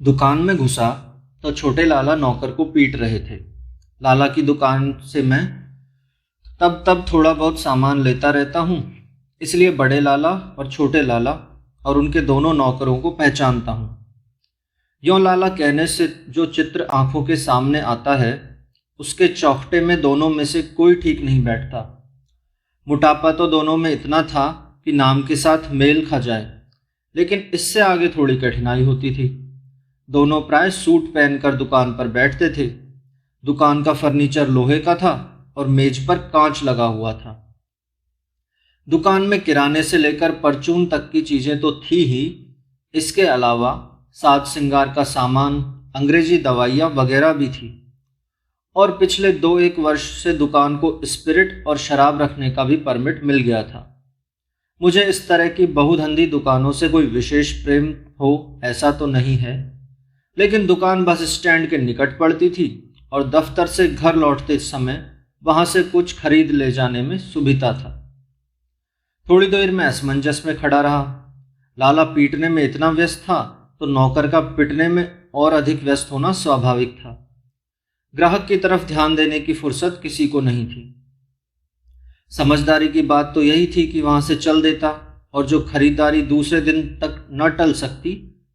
दुकान में घुसा तो छोटे लाला नौकर को पीट रहे थे। लाला की दुकान से मैं तब तब थोड़ा बहुत सामान लेता रहता हूँ, इसलिए बड़े लाला और छोटे लाला और उनके दोनों नौकरों को पहचानता हूँ। यों लाला कहने से जो चित्र आंखों के सामने आता है, उसके चौखटे में दोनों में से कोई ठीक नहीं बैठता। मोटापा तो दोनों में इतना था कि नाम के साथ मेल खा जाए, लेकिन इससे आगे थोड़ी कठिनाई होती थी। दोनों प्राय सूट पहनकर दुकान पर बैठते थे। दुकान का फर्नीचर लोहे का था और मेज पर कांच लगा हुआ था। दुकान में किराने से लेकर परचून तक की चीजें तो थी ही, इसके अलावा साज श्रृंगार का सामान, अंग्रेजी दवाइयाँ वगैरह भी थी। और पिछले 2-1 वर्ष से दुकान को स्पिरिट और शराब रखने का भी परमिट मिल गया था। मुझे इस तरह की बहुधंधी दुकानों से कोई विशेष प्रेम हो ऐसा तो नहीं है, लेकिन दुकान बस स्टैंड के निकट पड़ती थी और दफ्तर से घर लौटते समय वहां से कुछ खरीद ले जाने में सुविधा था। थोड़ी देर में असमंजस में खड़ा रहा। लाला पीटने में इतना व्यस्त था तो नौकर का पिटने में और अधिक व्यस्त होना स्वाभाविक था। ग्राहक की तरफ ध्यान देने की फुर्सत किसी को नहीं थी। समझदारी की बात तो यही थी कि वहां से चल देता और जो खरीदारी दूसरे दिन तक न टल सकती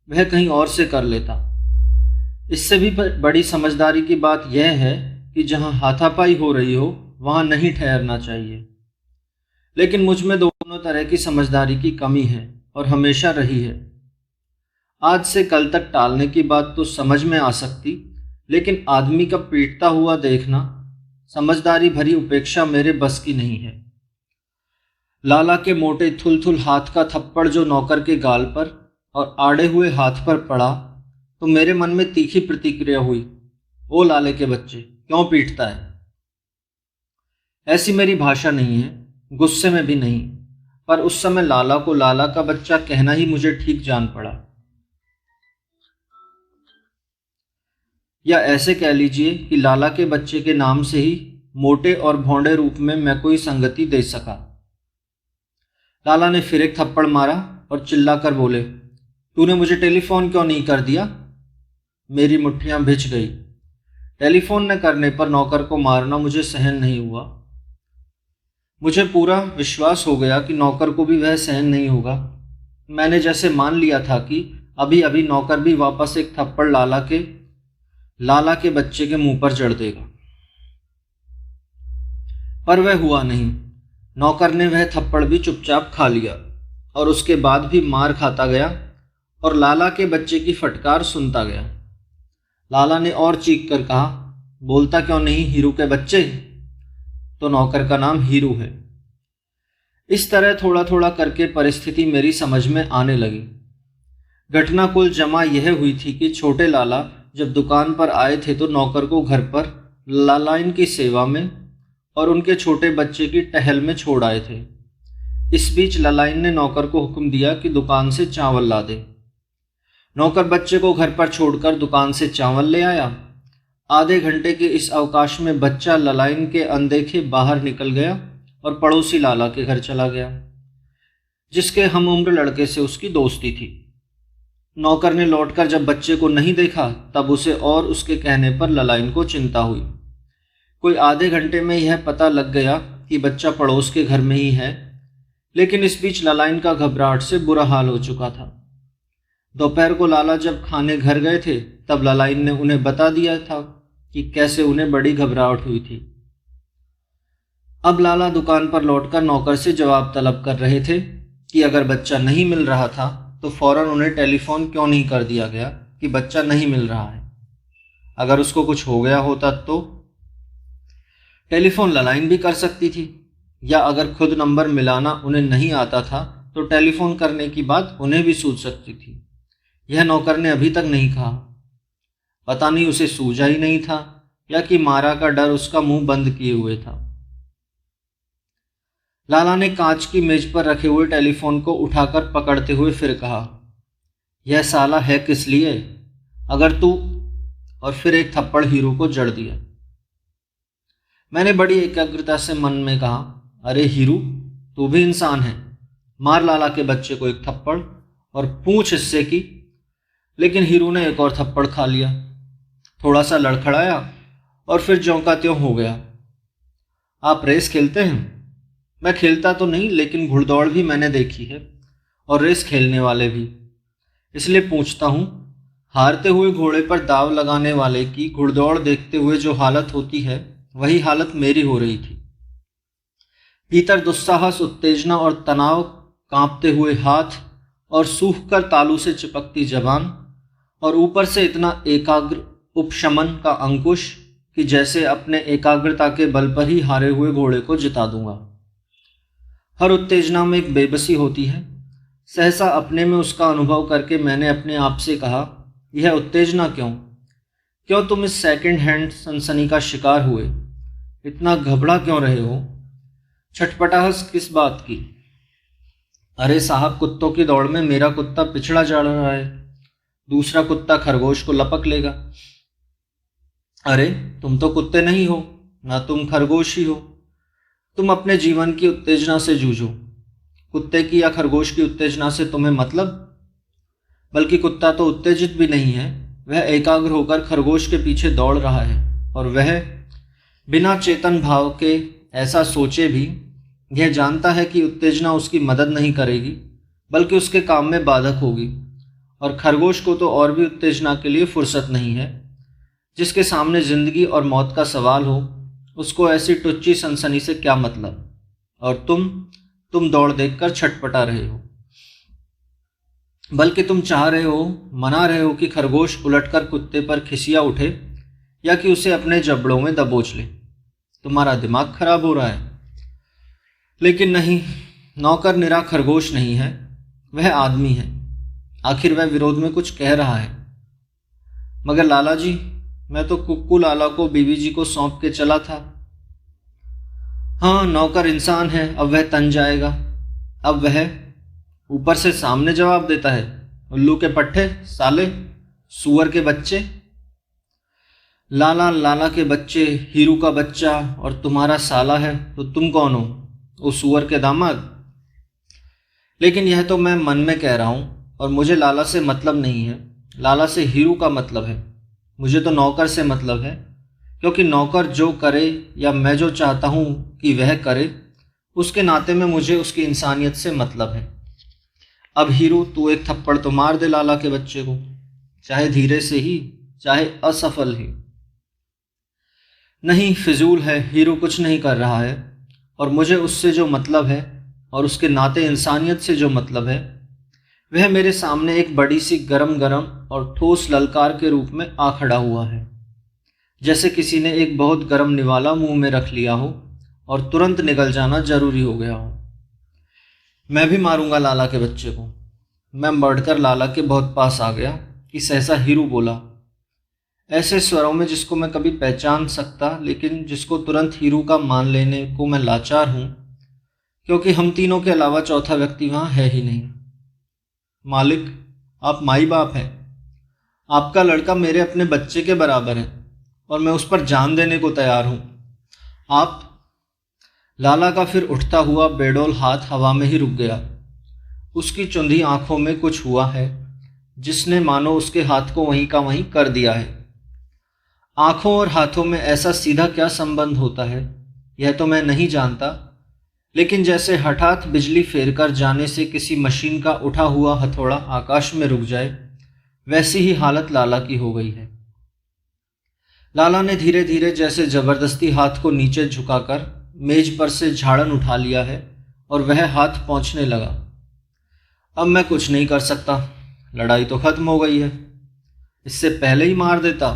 वह कहीं और से कर लेता। इससे भी बड़ी समझदारी की बात यह है कि जहां हाथापाई हो रही हो वहां नहीं ठहरना चाहिए। लेकिन मुझ में दोनों तरह की समझदारी की कमी है और हमेशा रही है। आज से कल तक टालने की बात तो समझ में आ सकती, लेकिन आदमी का पीटता हुआ देखना, समझदारी भरी उपेक्षा मेरे बस की नहीं है। लाला के मोटे थुलथुल हाथ का थप्पड़ जो नौकर के गाल पर और आड़े हुए हाथ पर पड़ा तो मेरे मन में तीखी प्रतिक्रिया हुई। ओ लाले के बच्चे, क्यों पीटता है? ऐसी मेरी भाषा नहीं है, गुस्से में भी नहीं, पर उस समय लाला को लाला का बच्चा कहना ही मुझे ठीक जान पड़ा। या ऐसे कह लीजिए कि लाला के बच्चे के नाम से ही मोटे और भौंडे रूप में मैं कोई संगति दे सका। लाला ने फिर एक थप्पड़ मारा और चिल्लाकर बोले, तूने मुझे टेलीफोन क्यों नहीं कर दिया? मेरी मुट्ठियां भिज गई। टेलीफोन न करने पर नौकर को मारना मुझे सहन नहीं हुआ। मुझे पूरा विश्वास हो गया कि नौकर को भी वह सहन नहीं होगा। मैंने जैसे मान लिया था कि अभी अभी नौकर भी वापस एक थप्पड़ लाला के बच्चे के मुंह पर जड़ देगा, पर वह हुआ नहीं। नौकर ने वह थप्पड़ भी चुपचाप खा लिया और उसके बाद भी मार खाता गया और लाला के बच्चे की फटकार सुनता गया। लाला ने और चीख कर कहा, बोलता क्यों नहीं हीरू के बच्चे? तो नौकर का नाम हीरू है। इस तरह थोड़ा थोड़ा करके परिस्थिति मेरी समझ में आने लगी। घटना कुल जमा यह हुई थी कि छोटे लाला जब दुकान पर आए थे तो नौकर को घर पर लालाइन की सेवा में और उनके छोटे बच्चे की टहल में छोड़ आए थे। इस बीच लालाइन ने नौकर को हुक्म दिया कि दुकान से चावल ला दे। नौकर बच्चे को घर पर छोड़कर दुकान से चावल ले आया। आधे घंटे के इस अवकाश में बच्चा लालाइन के अनदेखे बाहर निकल गया और पड़ोसी लाला के घर चला गया, जिसके हम उम्र लड़के से उसकी दोस्ती थी। नौकर ने लौटकर जब बच्चे को नहीं देखा तब उसे और उसके कहने पर लालाइन को चिंता हुई। कोई आधे घंटे में यह पता लग गया कि बच्चा पड़ोस के घर में ही है, लेकिन इस बीच लालाइन का घबराहट से बुरा हाल हो चुका था। दोपहर को लाला जब खाने घर गए थे तब लालाइन ने उन्हें बता दिया था कि कैसे उन्हें बड़ी घबराहट हुई थी। अब लाला दुकान पर लौटकर नौकर से जवाब तलब कर रहे थे कि अगर बच्चा नहीं मिल रहा था तो फौरन उन्हें टेलीफोन क्यों नहीं कर दिया गया कि बच्चा नहीं मिल रहा है। अगर उसको कुछ हो गया होता तो टेलीफोन लालाइन भी कर सकती थी, या अगर खुद नंबर मिलाना उन्हें नहीं आता था तो टेलीफोन करने की बात उन्हें भी सूझ सकती थी। यह नौकर ने अभी तक नहीं कहा। पता नहीं उसे सूझा ही नहीं था या कि मारा का डर उसका मुंह बंद किए हुए था। लाला ने कांच की मेज पर रखे हुए टेलीफोन को उठाकर पकड़ते हुए फिर कहा, यह साला है किस लिए अगर तू, और फिर एक थप्पड़ हीरू को जड़ दिया। मैंने बड़ी एकाग्रता से मन में कहा, अरे हीरू, तू भी इंसान है, मार लाला के बच्चे को एक थप्पड़ और पूछ इससे कि लेकिन हीरू ने एक और थप्पड़ खा लिया, थोड़ा सा लड़खड़ाया और फिर ज्यों का त्यों हो गया। आप रेस खेलते हैं? मैं खेलता तो नहीं, लेकिन घुड़दौड़ भी मैंने देखी है और रेस खेलने वाले भी, इसलिए पूछता हूँ। हारते हुए घोड़े पर दाव लगाने वाले की घुड़दौड़ देखते हुए जो हालत होती है, वही हालत मेरी हो रही थी। भीतर दुस्साहस, उत्तेजना और तनाव, कांपते हुए हाथ और सूखकर तालू से चिपकती जबान, और ऊपर से इतना एकाग्र उपशमन का अंकुश कि जैसे अपने एकाग्रता के बल पर ही हारे हुए घोड़े को जिता दूंगा। हर उत्तेजना में एक बेबसी होती है। सहसा अपने में उसका अनुभव करके मैंने अपने आप से कहा, यह उत्तेजना क्यों? क्यों तुम इस सेकंड हैंड सनसनी का शिकार हुए? इतना घबरा क्यों रहे हो? छटपटाहट किस बात की? अरे साहब, कुत्तों की दौड़ में मेरा कुत्ता पिछड़ा जा रहा है, दूसरा कुत्ता खरगोश को लपक लेगा। अरे तुम तो कुत्ते नहीं हो, ना तुम खरगोश ही हो। तुम अपने जीवन की उत्तेजना से जूझो। कुत्ते की या खरगोश की उत्तेजना से तुम्हें मतलब? बल्कि कुत्ता तो उत्तेजित भी नहीं है, वह एकाग्र होकर खरगोश के पीछे दौड़ रहा है, और वह बिना चेतन भाव के ऐसा सोचे भी यह जानता है कि उत्तेजना उसकी मदद नहीं करेगी, बल्कि उसके काम में बाधक होगी। और खरगोश को तो और भी उत्तेजना के लिए फुर्सत नहीं है। जिसके सामने जिंदगी और मौत का सवाल हो, उसको ऐसी टुच्ची सनसनी से क्या मतलब? और तुम दौड़ देखकर छटपटा रहे हो, बल्कि तुम चाह रहे हो, मना रहे हो कि खरगोश उलटकर कुत्ते पर खिसिया उठे या कि उसे अपने जबड़ों में दबोच ले। तुम्हारा दिमाग खराब हो रहा है। लेकिन नहीं, नौकर निरा खरगोश नहीं है, वह आदमी है। आखिर वह विरोध में कुछ कह रहा है। मगर लाला जी, मैं तो कुक्कू लाला को बीवी जी को सौंप के चला था। हाँ, नौकर इंसान है, अब वह तन जाएगा। अब वह ऊपर से सामने जवाब देता है, उल्लू के पट्टे, साले, सूअर के बच्चे। लाला के बच्चे, हीरू का बच्चा, और तुम्हारा साला है तो तुम कौन हो? वो सूअर के दामाद। लेकिन यह तो मैं मन में कह रहा हूँ, और मुझे लाला से मतलब नहीं है। लाला से हीरू का मतलब है। मुझे तो नौकर से मतलब है, क्योंकि नौकर जो करे या मैं जो चाहता हूँ कि वह करे, उसके नाते में मुझे उसकी इंसानियत से मतलब है। अब हीरू, तू एक थप्पड़ तो मार दे लाला के बच्चे को, चाहे धीरे से ही, चाहे असफल ही। नहीं, फिजूल है, हीरू कुछ नहीं कर रहा है, और मुझे उससे जो मतलब है और उसके नाते इंसानियत से जो मतलब है, वह मेरे सामने एक बड़ी सी गरम गरम और ठोस ललकार के रूप में आ खड़ा हुआ है। जैसे किसी ने एक बहुत गर्म निवाला मुंह में रख लिया हो और तुरंत निगल जाना जरूरी हो गया हो। मैं भी मारूंगा लाला के बच्चे को। मैं बढ़कर लाला के बहुत पास आ गया कि सहसा हीरू बोला, ऐसे स्वरों में जिसको मैं कभी पहचान सकता, लेकिन जिसको तुरंत हीरू का मान लेने को मैं लाचार हूं, क्योंकि हम तीनों के अलावा चौथा व्यक्ति वहां है ही नहीं। मालिक, आप माई बाप हैं। आपका लड़का मेरे अपने बच्चे के बराबर है, और मैं उस पर जान देने को तैयार हूं। आप। लाला का फिर उठता हुआ बेडौल हाथ हवा में ही रुक गया। उसकी चुंधी आंखों में कुछ हुआ है, जिसने मानो उसके हाथ को वहीं का वहीं कर दिया है। आंखों और हाथों में ऐसा सीधा क्या संबंध होता है, यह तो मैं नहीं जानता, लेकिन जैसे हठात बिजली फेरकर जाने से किसी मशीन का उठा हुआ हथौड़ा आकाश में रुक जाए, वैसी ही हालत लाला की हो गई है। लाला ने धीरे धीरे जैसे जबरदस्ती हाथ को नीचे झुकाकर मेज पर से झाड़न उठा लिया है, और वह हाथ पोंछने लगा। अब मैं कुछ नहीं कर सकता, लड़ाई तो खत्म हो गई है। इससे पहले ही मार देता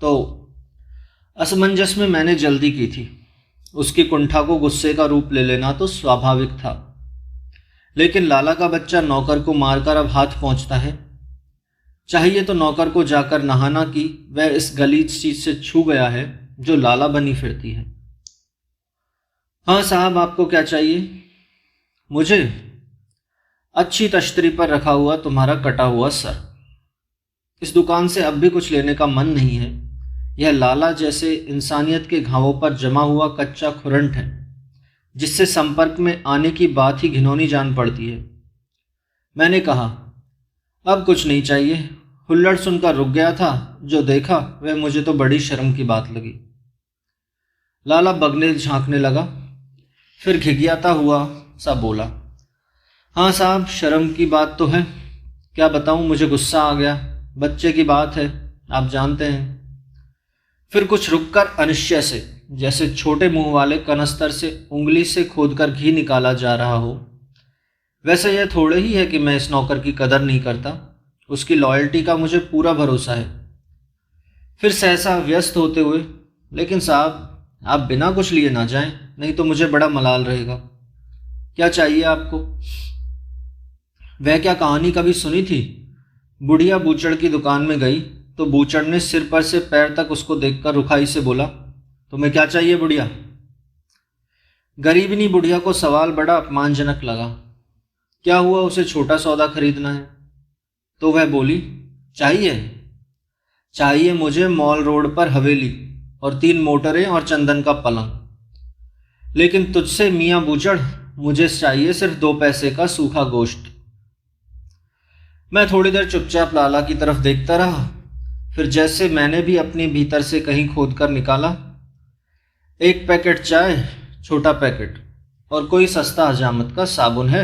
तो। असमंजस में मैंने जल्दी की थी। उसकी कुंठा को गुस्से का रूप ले लेना तो स्वाभाविक था, लेकिन लाला का बच्चा नौकर को मारकर अब हाथ पोंछता है। चाहिए तो नौकर को जाकर नहाना कि वह इस गलीज चीज से छू गया है जो लाला बनी फिरती है। हाँ साहब, आपको क्या चाहिए? मुझे अच्छी तश्तरी पर रखा हुआ तुम्हारा कटा हुआ सर। इस दुकान से अब भी कुछ लेने का मन नहीं है। यह लाला जैसे इंसानियत के घावों पर जमा हुआ कच्चा खुरंट है, जिससे संपर्क में आने की बात ही घिनौनी जान पड़ती है। मैंने कहा, अब कुछ नहीं चाहिए, हुल्लड़ सुनकर रुक गया था। जो देखा वह मुझे तो बड़ी शर्म की बात लगी। लाला बगले झांकने लगा, फिर घिघियाता हुआ सा बोला, हाँ साहब, शर्म की बात तो है। क्या बताऊं, मुझे गुस्सा आ गया। बच्चे की बात है, आप जानते हैं। फिर कुछ रुककर अनिश्चय से, जैसे छोटे मुंह वाले कनस्तर से उंगली से खोदकर घी निकाला जा रहा हो, वैसे यह थोड़े ही है कि मैं इस नौकर की कदर नहीं करता। उसकी लॉयल्टी का मुझे पूरा भरोसा है। फिर सहसा व्यस्त होते हुए, लेकिन साहब, आप बिना कुछ लिए ना जाएं, नहीं तो मुझे बड़ा मलाल रहेगा। क्या चाहिए आपको? वह क्या कहानी कभी सुनी थी? बुढ़िया बूचड़ की दुकान में गई तो बूचड़ ने सिर पर से पैर तक उसको देखकर रुखाई से बोला, तुम्हें क्या चाहिए बुढ़िया? गरीबनी बुढ़िया को सवाल बड़ा अपमानजनक लगा। क्या हुआ, उसे छोटा सौदा खरीदना है? तो वह बोली, चाहिए मुझे मॉल रोड पर हवेली और 3 मोटरें और चंदन का पलंग। लेकिन तुझसे मियाँ बूचड़, मुझे चाहिए सिर्फ 2 पैसे का सूखा गोश्त। मैं थोड़ी देर चुपचाप लाला की तरफ देखता रहा। फिर जैसे मैंने भी अपने भीतर से कहीं खोद कर निकाला, 1 पैकेट चाय, छोटा पैकेट, और कोई सस्ता हजामत का साबुन है।